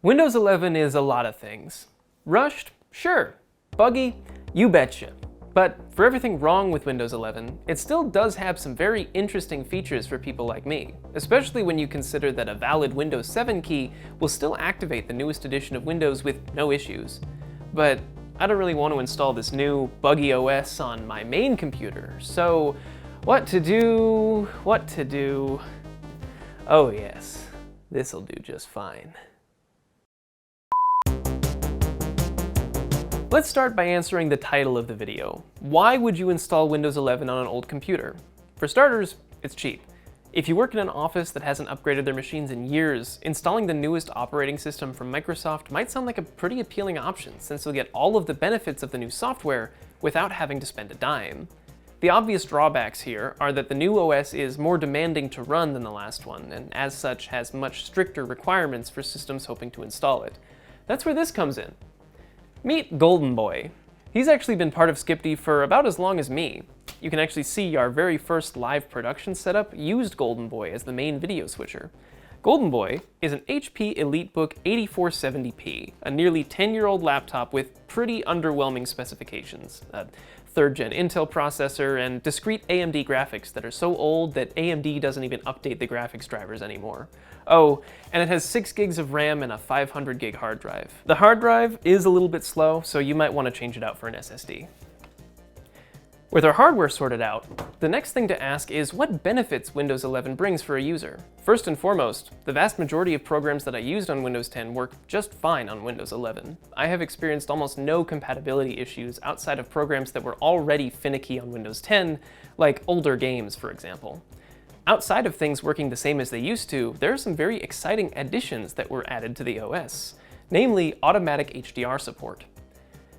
Windows 11 is a lot of things. Rushed? Sure. Buggy? You betcha. But for everything wrong with Windows 11, it still does have some very interesting features for people like me, especially when you consider that a valid Windows 7 key will still activate the newest edition of Windows with no issues. But I don't really want to install this new buggy OS on my main computer, so what to do? Oh yes, this'll do just fine. Let's start by answering the title of the video. Why would you install Windows 11 on an old computer? For starters, it's cheap. If you work in an office that hasn't upgraded their machines in years, installing the newest operating system from Microsoft might sound like a pretty appealing option, since you'll get all of the benefits of the new software without having to spend a dime. The obvious drawbacks here are that the new OS is more demanding to run than the last one, and as such has much stricter requirements for systems hoping to install it. That's where this comes in. Meet Golden Boy. He's actually been part of Skipty for about as long as me. You can actually see our very first live production setup used Golden Boy as the main video switcher. Golden Boy is an HP EliteBook 8470p, a nearly 10-year-old laptop with pretty underwhelming specifications. A 3rd gen Intel processor and discrete AMD graphics that are so old that AMD doesn't even update the graphics drivers anymore. Oh, and it has 6 gigs of RAM and a 500 gig hard drive. The hard drive is a little bit slow, so you might want to change it out for an SSD. With our hardware sorted out, the next thing to ask is what benefits Windows 11 brings for a user. First and foremost, the vast majority of programs that I used on Windows 10 work just fine on Windows 11. I have experienced almost no compatibility issues outside of programs that were already finicky on Windows 10, like older games, for example. Outside of things working the same as they used to, there are some very exciting additions that were added to the OS, namely automatic HDR support.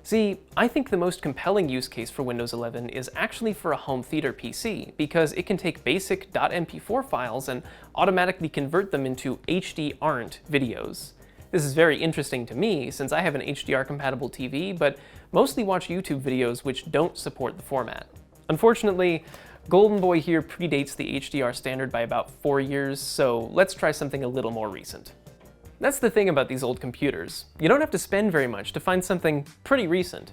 See, I think the most compelling use case for Windows 11 is actually for a home theater PC, because it can take basic .mp4 files and automatically convert them into HDR videos. This is very interesting to me, since I have an HDR-compatible TV, but mostly watch YouTube videos which don't support the format. Unfortunately, Golden Boy here predates the HDR standard by about 4 years, so let's try something a little more recent. That's the thing about these old computers. You don't have to spend very much to find something pretty recent.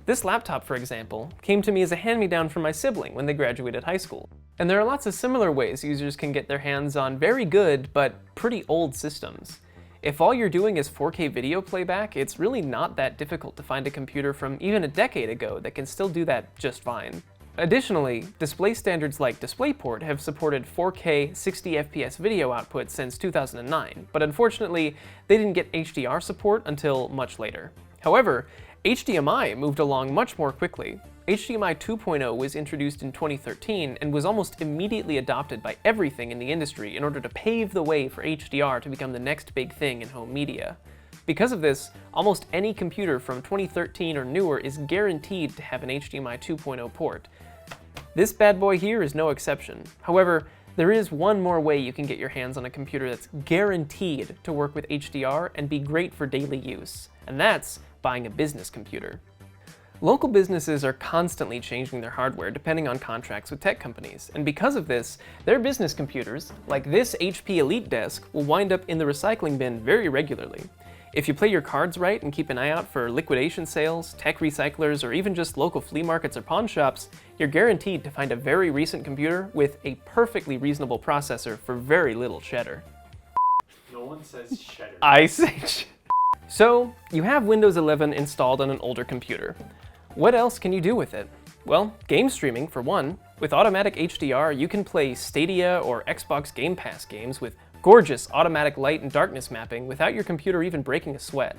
This laptop, for example, came to me as a hand-me-down from my sibling when they graduated high school. And there are lots of similar ways users can get their hands on very good, but pretty old systems. If all you're doing is 4K video playback, it's really not that difficult to find a computer from even a decade ago that can still do that just fine. Additionally, display standards like DisplayPort have supported 4K 60fps video output since 2009, but unfortunately, they didn't get HDR support until much later. However, HDMI moved along much more quickly. HDMI 2.0 was introduced in 2013 and was almost immediately adopted by everything in the industry in order to pave the way for HDR to become the next big thing in home media. Because of this, almost any computer from 2013 or newer is guaranteed to have an HDMI 2.0 port. This bad boy here is no exception. However, there is one more way you can get your hands on a computer that's guaranteed to work with HDR and be great for daily use, and that's buying a business computer. Local businesses are constantly changing their hardware depending on contracts with tech companies, and because of this, their business computers, like this HP EliteDesk, will wind up in the recycling bin very regularly. If you play your cards right and keep an eye out for liquidation sales, tech recyclers, or even just local flea markets or pawn shops, you're guaranteed to find a very recent computer with a perfectly reasonable processor for very little cheddar. No one says cheddar. I say cheddar. So, you have Windows 11 installed on an older computer. What else can you do with it? Well, game streaming, for one. With automatic HDR, you can play Stadia or Xbox Game Pass games with gorgeous automatic light and darkness mapping without your computer even breaking a sweat.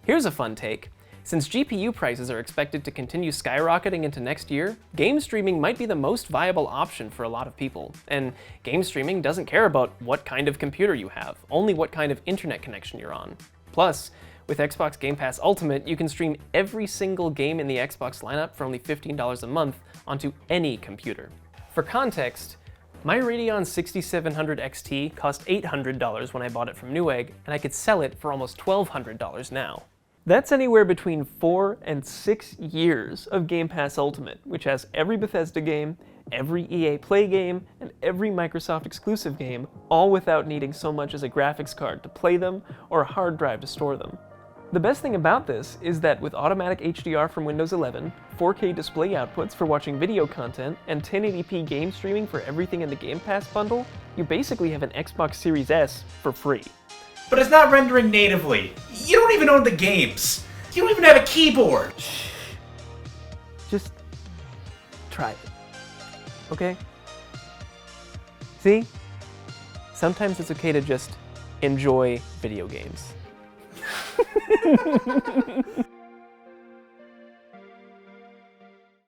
Here's a fun take. Since GPU prices are expected to continue skyrocketing into next year, game streaming might be the most viable option for a lot of people. And game streaming doesn't care about what kind of computer you have, only what kind of internet connection you're on. Plus, with Xbox Game Pass Ultimate, you can stream every single game in the Xbox lineup for only $15 a month onto any computer. For context, my Radeon 6700 XT cost $800 when I bought it from Newegg, and I could sell it for almost $1,200 now. That's anywhere between 4 and 6 years of Game Pass Ultimate, which has every Bethesda game, every EA Play game, and every Microsoft exclusive game, all without needing so much as a graphics card to play them or a hard drive to store them. The best thing about this is that with automatic HDR from Windows 11, 4K display outputs for watching video content, and 1080p game streaming for everything in the Game Pass bundle, you basically have an Xbox Series S for free. But it's not rendering natively. You don't even own the games. You don't even have a keyboard. Just try it, okay? See? Sometimes it's okay to just enjoy video games.